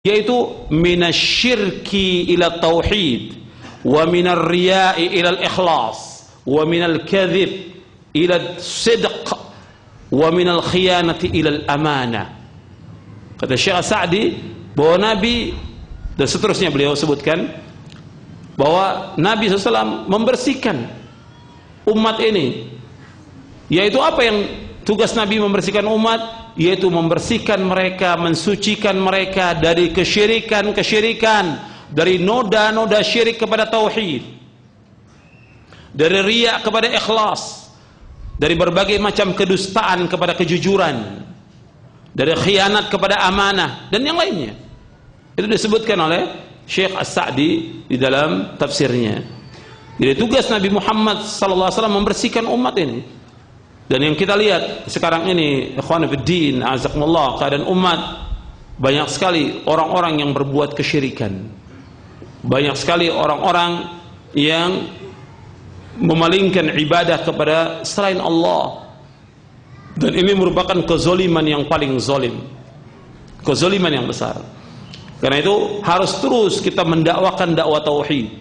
yaitu minasyirki ila tauhid, wa minar riya'i ila al-ikhlas, wa minal kadhib ila sidq, wa minal khiyanati ila al-amanah. Kata Syekh Sa'di bahwa Nabi, dan seterusnya beliau sebutkan bahwa Nabi SAW membersihkan umat ini, yaitu apa yang tugas Nabi membersihkan umat, yaitu membersihkan mereka, mensucikan mereka dari kesyirikan-kesyirikan, dari noda-noda syirik kepada tauhid, dari riya kepada ikhlas, dari berbagai macam kedustaan kepada kejujuran, dari khianat kepada amanah, dan yang lainnya. Itu disebutkan oleh Syekh As-Sa'di di dalam tafsirnya. Jadi tugas Nabi Muhammad SAW membersihkan umat ini. Dan yang kita lihat sekarang ini, ikhwan fiddin, azakumullah, keadaan umat, banyak sekali orang-orang yang berbuat kesyirikan. Banyak sekali orang-orang yang memalingkan ibadah kepada selain Allah. Dan ini merupakan kezoliman yang paling zolim, kezoliman yang besar. Karena itu harus terus kita mendakwakan dakwah tauhid.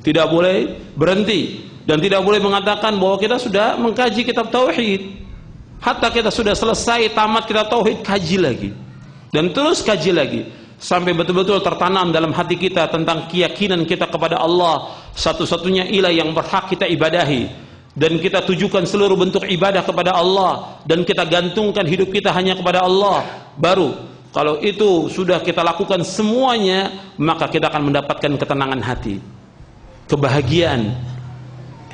Tidak boleh berhenti. Dan tidak boleh mengatakan bahwa kita sudah mengkaji kitab tauhid, hatta kita sudah selesai tamat kitab tauhid, kaji lagi dan terus kaji lagi sampai betul-betul tertanam dalam hati kita tentang keyakinan kita kepada Allah satu-satunya ilah yang berhak kita ibadahi, dan kita tujukan seluruh bentuk ibadah kepada Allah, dan kita gantungkan hidup kita hanya kepada Allah. Baru kalau itu sudah kita lakukan semuanya, maka kita akan mendapatkan ketenangan hati, kebahagiaan.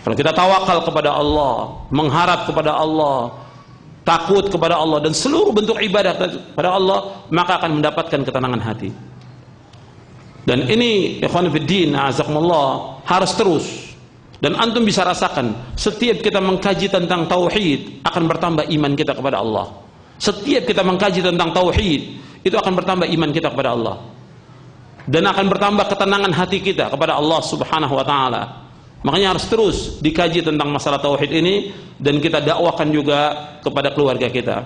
Kalau kita tawakal kepada Allah, mengharap kepada Allah, takut kepada Allah, dan seluruh bentuk ibadah kepada Allah, maka akan mendapatkan ketenangan hati. Dan ini ikhwan fiddin, azakumullah, harus terus. Dan antum bisa rasakan, setiap kita mengkaji tentang tauhid, akan bertambah iman kita kepada Allah. Setiap kita mengkaji tentang tauhid, itu akan bertambah iman kita kepada Allah, dan akan bertambah ketenangan hati kita kepada Allah Subhanahu wa ta'ala. Makanya harus terus dikaji tentang masalah tauhid ini, dan kita dakwakan juga kepada keluarga kita.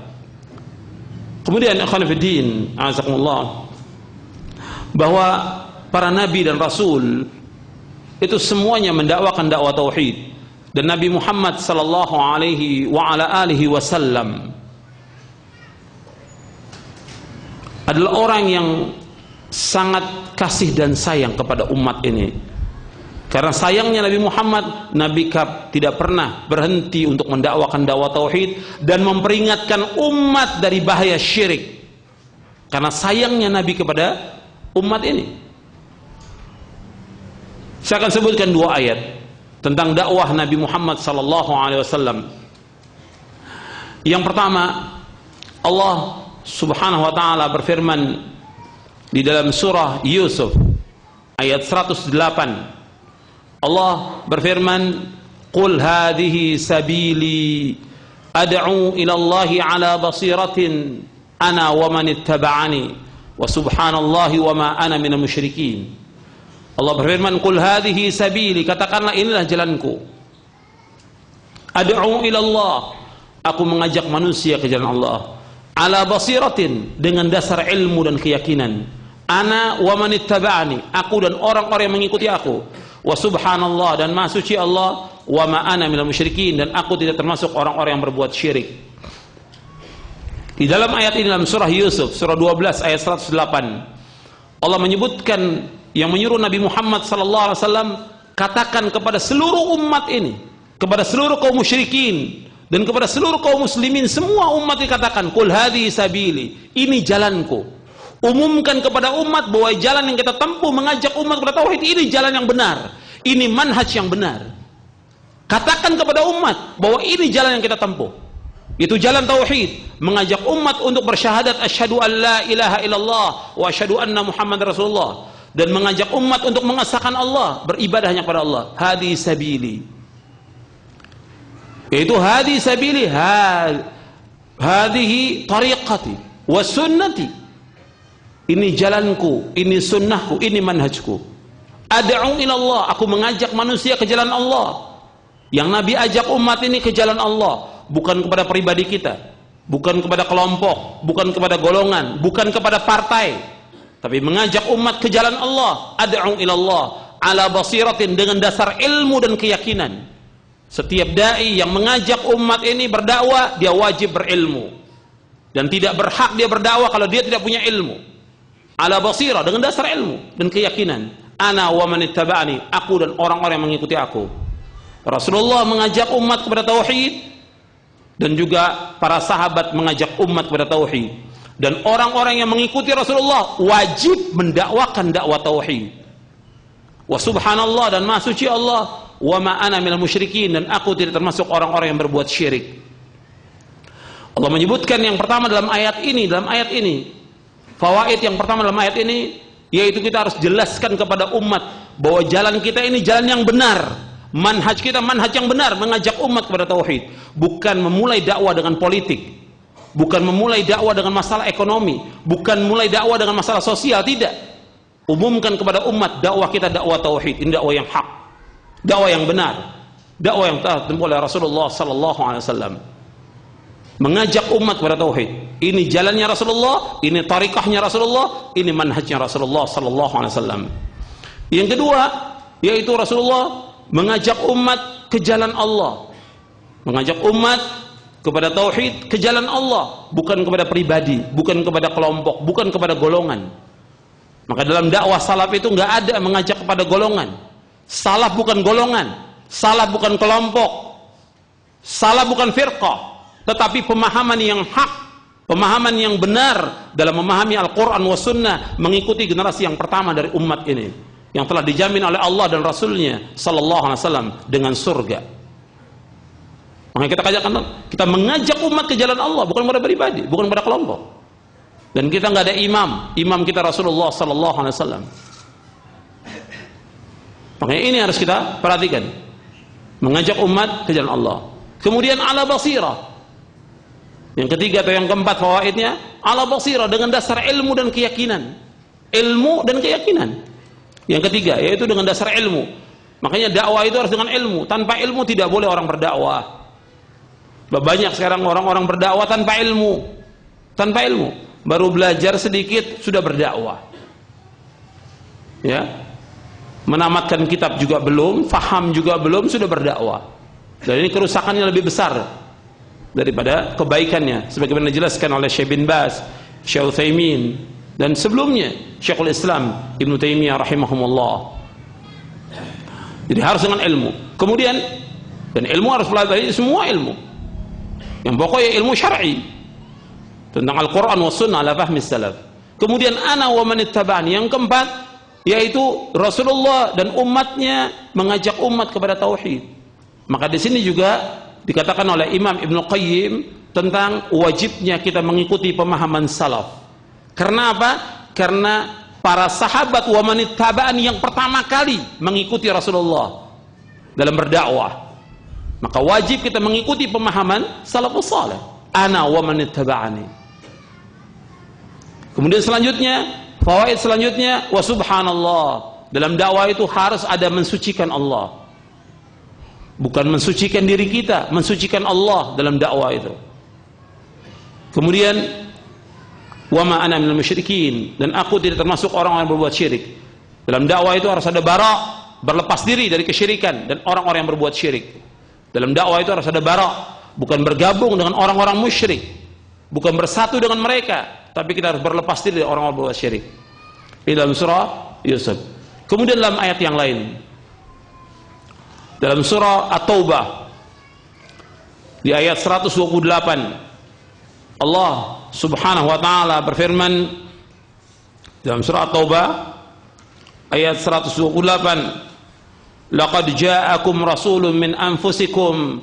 Kemudian ikhwan fiddin, azakumullah, bahwa para nabi dan rasul itu semuanya mendakwakan dakwah tauhid. Dan Nabi Muhammad sallallahu alaihi wa ala alihi wasallam adalah orang yang sangat kasih dan sayang kepada umat ini. Karena sayangnya Nabi Muhammad, Nabi tidak pernah berhenti untuk mendakwakan dakwah tauhid dan memperingatkan umat dari bahaya syirik. Karena sayangnya Nabi kepada umat ini. Saya akan sebutkan dua ayat tentang dakwah Nabi Muhammad SAW. Yang pertama, Allah Subhanahu wa ta'ala berfirman di dalam surah Yusuf ayat 108. Allah berfirman, "Qul hadhihi sabili ad'u ila Allahi ala basiratin ana wa man ittaba'ani wa subhanallahi wa ma ana minal musyrikin." Allah berfirman, "Qul hadhihi sabili," katakanlah inilah jalanku. Ad'u ila Allah, aku mengajak manusia ke jalan Allah. Ala basiratin, dengan dasar ilmu dan keyakinan. Ana wa man ittaba'ani, aku dan orang-orang yang mengikuti aku. Wa subhanallah, dan maha suci Allah, wa ma ana minal musyrikin, dan aku tidak termasuk orang-orang yang berbuat syirik. Di dalam ayat ini, dalam surah Yusuf surah 12 ayat 108, Allah menyebutkan, yang menyuruh Nabi Muhammad SAW, katakan kepada seluruh umat ini, kepada seluruh kaum musyrikin dan kepada seluruh kaum muslimin, semua umat dikatakan, qul hadhihi sabili, ini jalanku. Umumkan kepada umat bahwa jalan yang kita tempuh mengajak umat kepada tauhid, ini jalan yang benar, ini manhaj yang benar. Katakan kepada umat bahwa ini jalan yang kita tempuh, itu jalan tauhid, mengajak umat untuk bersyahadat asyhadu an la ilaha illallah wa asyhadu anna Muhammad Rasulullah, dan mengajak umat untuk mengesahkan Allah, beribadah hanya kepada Allah. Hadi sabili, yaitu hadi sabili, hadihi tariqati wa sunnati, ini jalanku, ini sunnahku, ini manhajku. Ad'u ilallah, aku mengajak manusia ke jalan Allah. Yang Nabi ajak umat ini ke jalan Allah, bukan kepada pribadi kita, bukan kepada kelompok, bukan kepada golongan, bukan kepada partai, tapi mengajak umat ke jalan Allah. Ad'u ilallah ala basiratin, dengan dasar ilmu dan keyakinan. Setiap dai yang mengajak umat ini berdakwah, dia wajib berilmu dan tidak berhak dia berdakwah kalau dia tidak punya ilmu. Ala basirah, dengan dasar ilmu dan keyakinan. Ana wa man ittaba'ani, aku dan orang-orang yang mengikuti aku. Rasulullah mengajak umat kepada tauhid, dan juga para sahabat mengajak umat kepada tauhid. Dan orang-orang yang mengikuti Rasulullah wajib mendakwakan dakwah tauhid. Wa subhanallah, dan maha suci Allah, wa ma ana minal musyrikin, dan aku tidak termasuk orang-orang yang berbuat syirik. Allah menyebutkan yang pertama dalam ayat ini, fawaid yang pertama dalam ayat ini, yaitu kita harus jelaskan kepada umat bahwa jalan kita ini jalan yang benar. Manhaj kita manhaj yang benar, mengajak umat kepada tauhid, bukan memulai dakwah dengan politik, bukan memulai dakwah dengan masalah ekonomi, bukan mulai dakwah dengan masalah sosial, tidak. Umumkan kepada umat dakwah kita dakwah tauhid, ini dakwah yang hak, dakwah yang benar, dakwah yang telah ditempuh oleh Rasulullah sallallahu alaihi wasallam. Mengajak umat kepada tauhid, ini jalannya Rasulullah, ini tariqahnya Rasulullah, ini manhajnya Rasulullah sallallahu alaihi wasallam. Yang kedua, yaitu Rasulullah mengajak umat ke jalan Allah, mengajak umat kepada tauhid, ke jalan Allah, bukan kepada pribadi, bukan kepada kelompok, bukan kepada golongan. Maka dalam dakwah salaf itu nggak ada mengajak kepada golongan. Salaf bukan golongan, salaf bukan kelompok, salaf bukan firqah, tetapi pemahaman yang hak, pemahaman yang benar dalam memahami Al-Quran wa Sunnah, mengikuti generasi yang pertama dari umat ini, yang telah dijamin oleh Allah dan Rasulnya sallallahu alaihi wasallam dengan surga. Makanya kita mengajak umat ke jalan Allah, bukan pada pribadi, bukan pada kelompok. Dan kita nggak ada imam kita Rasulullah sallallahu alaihi wasallam. Makanya ini harus kita perhatikan, mengajak umat ke jalan Allah. Kemudian ala basirah. Yang ketiga atau yang keempat fawaidnya, ala basirah, dengan dasar ilmu dan keyakinan. Ilmu dan keyakinan. Yang ketiga yaitu dengan dasar ilmu. Makanya dakwah itu harus dengan ilmu. Tanpa ilmu tidak boleh orang berdakwah. Banyak sekarang orang-orang berdakwah tanpa ilmu. Tanpa ilmu, baru belajar sedikit sudah berdakwah. Ya. Menamatkan kitab juga belum, faham juga belum, sudah berdakwah. Dan ini kerusakannya lebih besar daripada kebaikannya, sebagaimana dijelaskan oleh Syekh bin Baz, Syekh Utsaimin, dan sebelumnya Syekhul Islam Ibnu Taimiyah rahimahumullah. Jadi harus dengan ilmu. Kemudian, dan ilmu harus pelajari semua ilmu. Yang pokoknya ilmu syar'i tentang Al-Quran wa Sunnah ala fahmi salaf. Kemudian ana wa man ittaba'ani, yang keempat yaitu Rasulullah dan umatnya mengajak umat kepada tauhid. Maka di sini juga dikatakan oleh Imam Ibnu Qayyim tentang wajibnya kita mengikuti pemahaman salaf. Karena apa? Karena para sahabat wa man ittaba'ani yang pertama kali mengikuti Rasulullah dalam berdakwah. Maka wajib kita mengikuti pemahaman salafus saleh. Ana wa man ittaba'ani. Kemudian selanjutnya, fawaid selanjutnya, wa subhanallah. Dalam dakwah itu harus ada mensucikan Allah. Bukan mensucikan diri kita, mensucikan Allah dalam dakwah itu. Kemudian, wa ma ana minal musyrikin, dan aku tidak termasuk orang-orang yang berbuat syirik. Dalam dakwah itu harus ada bara', berlepas diri dari kesyirikan dan orang-orang yang berbuat syirik. Dalam dakwah itu harus ada bara', bukan bergabung dengan orang-orang musyrik, bukan bersatu dengan mereka, tapi kita harus berlepas diri dari orang-orang berbuat syirik. Ini dalam surah Yusuf. Kemudian dalam ayat yang lain, dalam surah At-Taubah di ayat 128, Allah subhanahu wa ta'ala berfirman dalam surah At-Taubah ayat 128, laqad ja'akum rasulun min anfusikum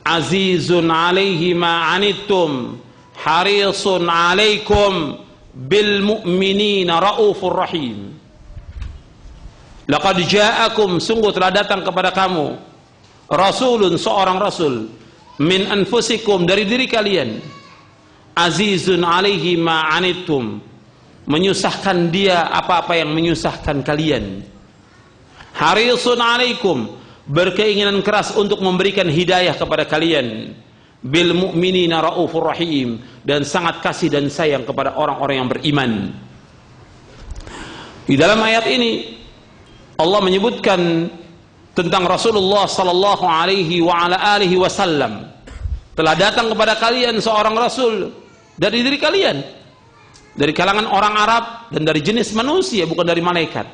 azizun alaihi ma anittum harisun alaikum bil mu'minina raufur rahim. Laqad ja'akum, sungguh telah datang kepada kamu rasulun, seorang rasul, min anfusikum, dari diri kalian, azizun alaihi ma anittum, menyusahkan dia apa-apa yang menyusahkan kalian, harisun alaikum, berkeinginan keras untuk memberikan hidayah kepada kalian, bil mu'minina raufur rahim, dan sangat kasih dan sayang kepada orang-orang yang beriman. Di dalam ayat ini Allah menyebutkan tentang Rasulullah sallallahu alaihi wa ala alihi wasallam, telah datang kepada kalian seorang rasul dari diri kalian, dari kalangan orang Arab dan dari jenis manusia, bukan dari malaikat.